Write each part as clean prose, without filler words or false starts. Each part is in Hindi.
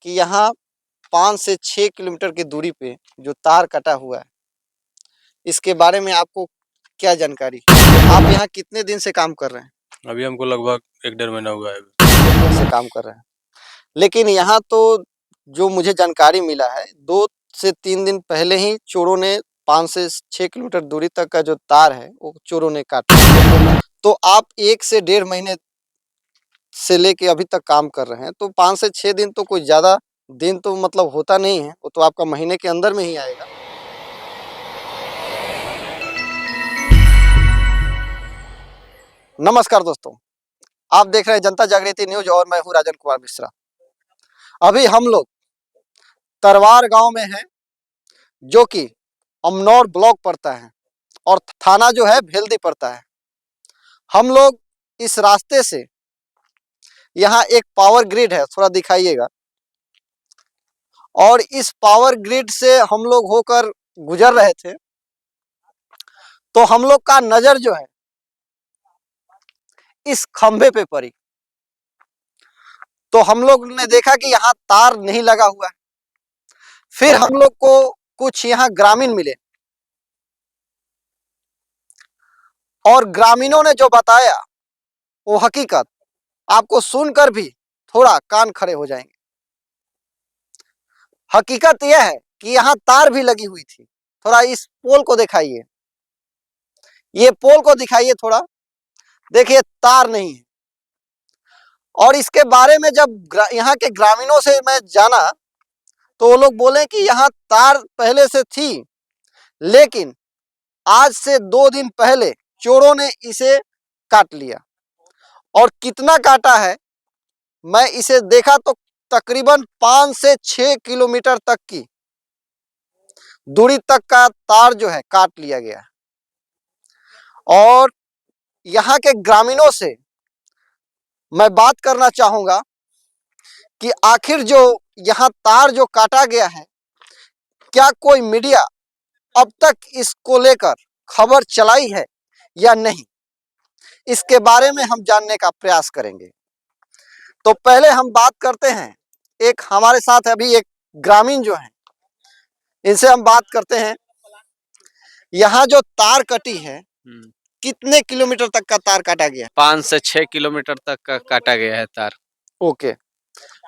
कि यहाँ 5 से 6 किलोमीटर की दूरी पे जो तार कटा हुआ है, इसके बारे में आपको क्या जानकारी? आप यहाँ कितने दिन से काम कर रहे हैं? अभी हमको लगभग 1 डेढ़ महीना हुआ है। 1 दिन से काम कर रहे हैं। लेकिन यहाँ तो जो मुझे जानकारी मिला है, 2 से 3 दिन पहले ही चोरों ने 5 से 6 किलोमीटर दूरी तक का जो तार है, वो चोरों ने काटा। तो आप 1 से डेढ़ महीने से लेके अभी तक काम कर रहे हैं, तो 5 से 6 दिन तो कोई ज़्यादा दिन तो मतलब होता नहीं है, वो तो आपका महीने के अंदर में ही आएगा। नमस्कार दोस्तों, आप देख रहे हैं जनता जागृति न्यूज और मैं हूं राजन कुमार मिश्रा। अभी हम लोग तरवार गांव में हैं, जो कि अमनौर ब्लॉक पड़ता है और थाना जो है भेल्दी पड़ता है। हम लोग इस रास्ते से, यहाँ एक पावर ग्रिड है, थोड़ा दिखाइएगा, और इस पावर ग्रिड से हम लोग होकर गुजर रहे थे, तो हम लोग का नजर जो है इस खंभे पे पड़ी। तो हम लोग ने देखा कि यहाँ तार नहीं लगा हुआ है। फिर हम लोग को कुछ यहाँ ग्रामीण मिले और ग्रामीणों ने जो बताया वो हकीकत आपको सुनकर भी थोड़ा कान खड़े हो जाएंगे। हकीकत यह है कि यहाँ तार भी लगी हुई थी। थोड़ा इस पोल को दिखाइए, ये पोल को दिखाइए थोड़ा, देखिए तार नहीं है। और इसके बारे में जब यहाँ के ग्रामीणों से मैं जाना, तो वो लोग बोले कि यहाँ तार पहले से थी, लेकिन आज से 2 दिन पहले चोरों ने इसे काट लिया। और कितना काटा है, मैं इसे देखा तो तकरीबन 5 से 6 किलोमीटर तक की दूरी तक का तार जो है काट लिया गया। और यहाँ के ग्रामीणों से मैं बात करना चाहूंगा कि आखिर जो यहाँ तार जो काटा गया है, क्या कोई मीडिया अब तक इसको लेकर खबर चलाई है या नहीं, इसके बारे में हम जानने का प्रयास करेंगे। तो पहले हम बात करते हैं, एक हमारे साथ अभी एक ग्रामीण जो है, इनसे हम बात करते हैं। यहाँ जो तार कटी है, कितने किलोमीटर तक का तार काटा गया? 5 से 6 किलोमीटर तक का काटा गया है तार। ओके,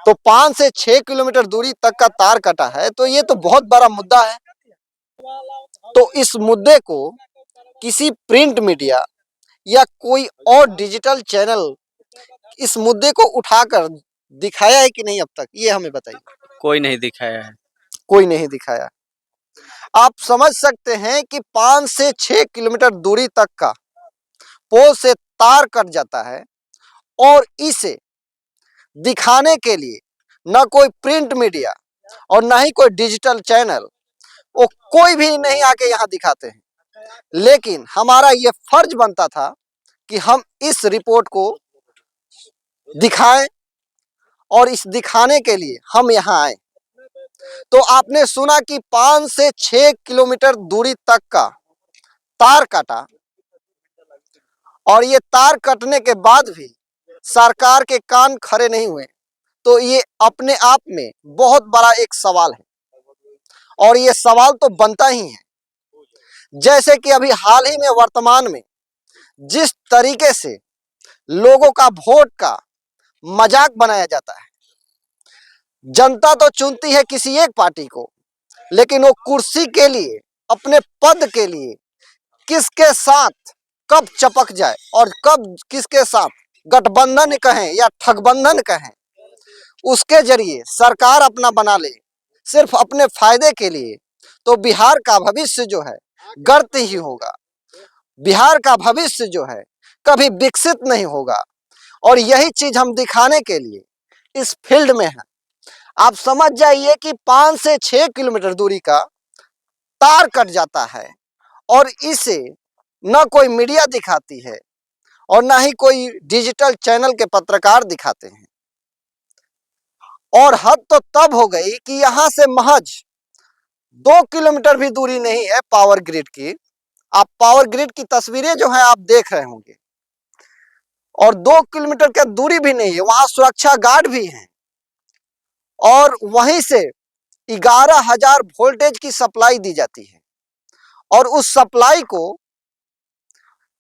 तो 5 से 6 किलोमीटर दूरी तक का तार कटा है, तो ये तो बहुत बड़ा मुद्दा है। तो इस मुद्दे को किसी प्रिंट मीडिया या कोई और डिजिटल चैनल इस मुद्दे को उठाकर दिखाया है कि नहीं अब तक, ये हमें बताइए। कोई नहीं दिखाया है। कोई नहीं दिखाया। आप समझ सकते हैं कि 5 से 6 किलोमीटर दूरी तक का पोल से तार कट जाता है, और इसे दिखाने के लिए न कोई प्रिंट मीडिया और न ही कोई डिजिटल चैनल, वो कोई भी नहीं आके यहाँ दिखाते हैं। लेकिन हमारा ये फर्ज बनता था कि हम इस रिपोर्ट को दिखाएं, और इस दिखाने के लिए हम यहाँ आए। तो आपने सुना कि 5 से 6 किलोमीटर दूरी तक का तार काटा, और ये तार कटने के बाद भी सरकार के कान खड़े नहीं हुए, तो ये अपने आप में बहुत बड़ा एक सवाल है। और ये सवाल तो बनता ही है, जैसे कि अभी हाल ही में वर्तमान में जिस तरीके से लोगों का वोट का मजाक बनाया जाता है। जनता तो चुनती है किसी एक पार्टी को, लेकिन वो कुर्सी के लिए, अपने पद के लिए किसके साथ कब चपक जाए और कब किसके साथ गठबंधन कहें या ठगबंधन कहें, उसके जरिए सरकार अपना बना ले सिर्फ अपने फायदे के लिए, तो बिहार का भविष्य जो है गर्त ही होगा। बिहार का भविष्य जो है कभी विकसित नहीं होगा। और यही चीज हम दिखाने के लिए इस फील्ड में है। आप समझ जाइए कि 5 से 6 किलोमीटर दूरी का तार कट जाता है, और इसे न कोई मीडिया दिखाती है और ना ही कोई डिजिटल चैनल के पत्रकार दिखाते हैं। और हद तो तब हो गई कि यहां से महज 2 किलोमीटर भी दूरी नहीं है पावर ग्रिड की। आप पावर ग्रिड की तस्वीरें जो है आप देख रहे होंगे, और 2 किलोमीटर का दूरी भी नहीं है, वहां सुरक्षा गार्ड भी हैं। और वहीं से 11,000 वोल्टेज की सप्लाई दी जाती है। और उस सप्लाई को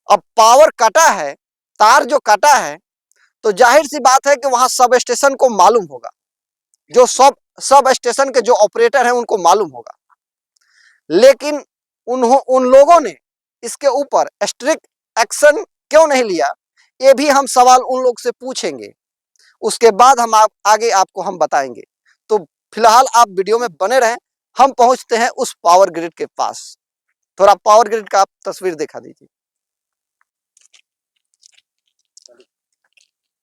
अब पावर कटा है, तार जो कटा है, तो जाहिर सी बात है कि वहां सब स्टेशन को मालूम होगा, जो सब स्टेशन के जो ऑपरेटर हैं उनको मालूम होगा। लेकिन उन लोगों ने इसके ऊपर स्ट्रिक्ट एक्शन क्यों नहीं लिया, ये भी हम सवाल उन लोग से पूछेंगे। उसके बाद हम आगे आपको हम बताएंगे। तो फिलहाल आप वीडियो में बने रहें, हम पहुंचते हैं उस पावर ग्रिड के पास। थोड़ा पावर ग्रिड का आप तस्वीर दिखा दीजिए।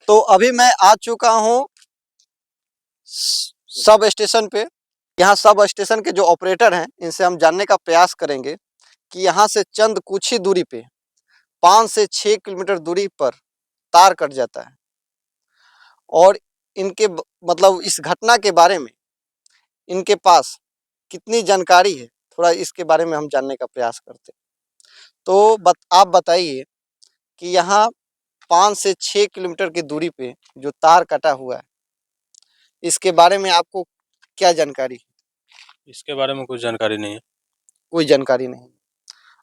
तो अभी मैं आ चुका हूं सब स्टेशन पे। यहाँ सब स्टेशन के जो ऑपरेटर हैं इनसे हम जानने का प्रयास करेंगे कि यहाँ से चंद कुछ ही दूरी पे 5 से 6 किलोमीटर दूरी पर तार कट जाता है, और इनके मतलब इस घटना के बारे में इनके पास कितनी जानकारी है, थोड़ा इसके बारे में हम जानने का प्रयास करते हैं। तो आप बताइए कि यहाँ 5 से 6 किलोमीटर की दूरी पे जो तार कटा हुआ है, इसके बारे में आपको क्या जानकारी है? इसके बारे में कुछ जानकारी नहीं है। कोई जानकारी नहीं।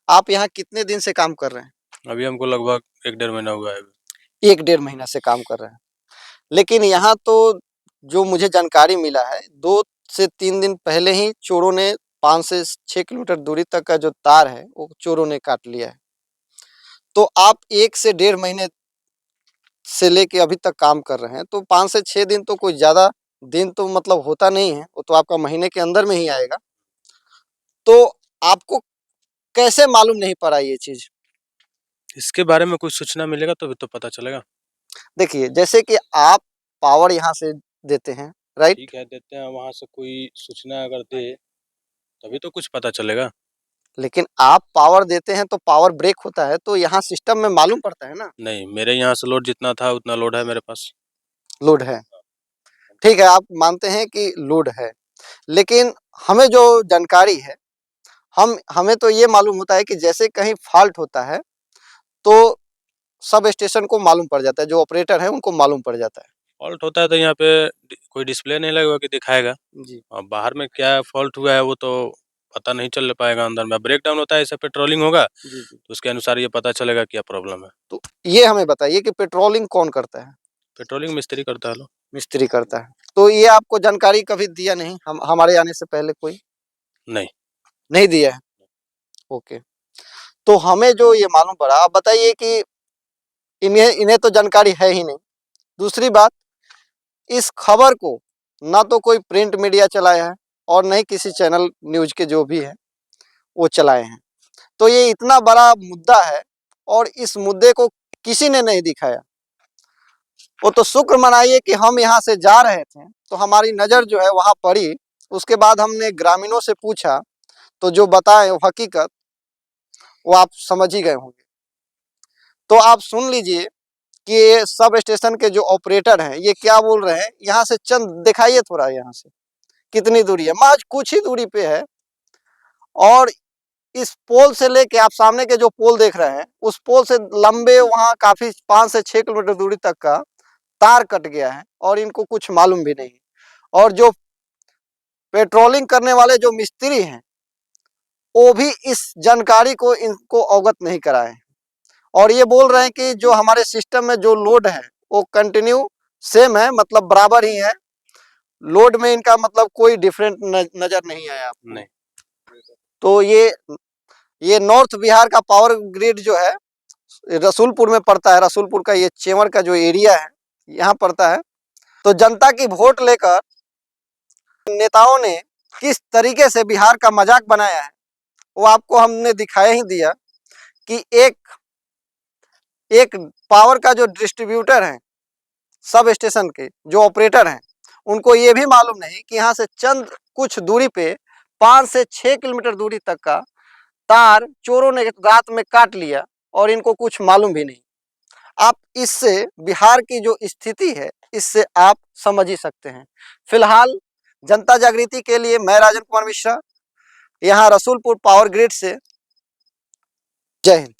आप यहाँ कितने दिन से काम कर रहे हैं? अभी हमको लगभग 1 डेढ़ महीना हुआ है। 1 डेढ़ महीना से काम कर रहे हैं। लेकिन यहाँ तो जो मुझे जानकारी मिला है, 2 से 3 दिन पहले ही चोरों ने 5 से 6 किलोमीटर दूरी तक का जो तार है वो चोरों ने काट लिया है। तो आप 1 से 1.5 महीने से लेके अभी तक काम कर रहे हैं, तो 5 से 6 दिन तो कोई ज़्यादा दिन तो मतलब होता नहीं है, वो तो आपका महीने के अंदर में ही आएगा। तो आपको कैसे मालूम नहीं पड़ा ये चीज़? इसके बारे में कुछ सूचना मिलेगा तो भी तो पता चलेगा। देखिए, जैसे कि आप पावर यहाँ से देते हैं, राइट? ठीक है, देते हैं, वहाँ से कोई सूचना अगर दे तभी तो कुछ पता चलेगा। लेकिन आप पावर देते हैं तो पावर ब्रेक होता है, तो यहाँ सिस्टम में मालूम पड़ता है ना। नहीं, मेरे यहाँ से लोड जितना था उतना लोड है मेरे पास। लोड है, ठीक है, आप मानते हैं कि लोड है, लेकिन हमें जो जानकारी है, हमें तो ये मालूम होता है कि जैसे कहीं फॉल्ट होता है तो सब स्टेशन को मालूम पड़ जाता है, जो ऑपरेटर है उनको मालूम पड़ जाता है। फॉल्ट होता है तो यहाँ पे कोई डिस्प्ले नहीं लगा हुआ कि दिखाएगा। जी और बाहर में क्या फॉल्ट हुआ है वो तो पता नहीं चल पाएगा। अंदर में ब्रेक डाउन होता है, ऐसे पेट्रोलिंग होगा जी जी। तो उसके अनुसार ये पता चलेगा क्या प्रॉब्लम है। तो ये हमें बताइए कि पेट्रोलिंग कौन करता है? पेट्रोलिंग मिस्त्री करता है। लो, मिस्त्री करता है। तो ये आपको जानकारी कभी दिया नहीं, हमारे आने से पहले कोई नहीं नहीं दिया है? ओके। तो हमें जो ये मालूम पड़ा, आप बताइए कि इन्हें इन्हें तो जानकारी है ही नहीं। दूसरी बात, इस खबर को ना तो कोई प्रिंट मीडिया चलाया है और नहीं किसी चैनल न्यूज के जो भी है वो चलाए हैं। तो ये इतना बड़ा मुद्दा है और इस मुद्दे को किसी ने नहीं दिखाया। वो तो शुक्र मनाइए कि हम यहाँ से जा रहे थे तो हमारी नज़र जो है वहाँ पड़ी। उसके बाद हमने ग्रामीणों से पूछा तो जो बताए वो हकीकत, वो आप समझ ही गए होंगे। तो आप सुन लीजिए कि ये सब स्टेशन के जो ऑपरेटर हैं ये क्या बोल रहे हैं। यहाँ से चंद दिखाइए थोड़ा, यहाँ से कितनी दूरी है, महज कुछ ही दूरी पे है। और इस पोल से लेके आप सामने के जो पोल देख रहे हैं, उस पोल से लंबे वहाँ काफी 5 से 6 किलोमीटर दूरी तक का तार कट गया है और इनको कुछ मालूम भी नहीं। और जो पेट्रोलिंग करने वाले जो मिस्त्री हैं वो भी इस जानकारी को इनको अवगत नहीं कराए और ये बोल रहे हैं कि जो हमारे सिस्टम में जो लोड है वो कंटिन्यू सेम है, मतलब बराबर ही है। लोड में इनका मतलब कोई डिफरेंट नजर नहीं आया आपको? नहीं। तो ये नॉर्थ बिहार का पावर ग्रिड जो है रसूलपुर में पड़ता है। रसूलपुर का ये चेवर का जो एरिया है यहाँ पड़ता है। तो जनता की वोट लेकर नेताओं ने किस तरीके से बिहार का मजाक बनाया है वो आपको हमने दिखाया ही दिया कि एक पावर का जो डिस्ट्रीब्यूटर है, सब स्टेशन के जो ऑपरेटर हैं, उनको ये भी मालूम नहीं कि यहाँ से चंद कुछ दूरी पे 5 से 6 किलोमीटर दूरी तक का तार चोरों ने रात में काट लिया और इनको कुछ मालूम भी नहीं। आप इससे बिहार की जो स्थिति है इससे आप समझ ही सकते हैं। फिलहाल जनता जागृति के लिए मैं राजन कुमार मिश्रा, यहाँ रसूलपुर पावर ग्रिड से। जय हिंद।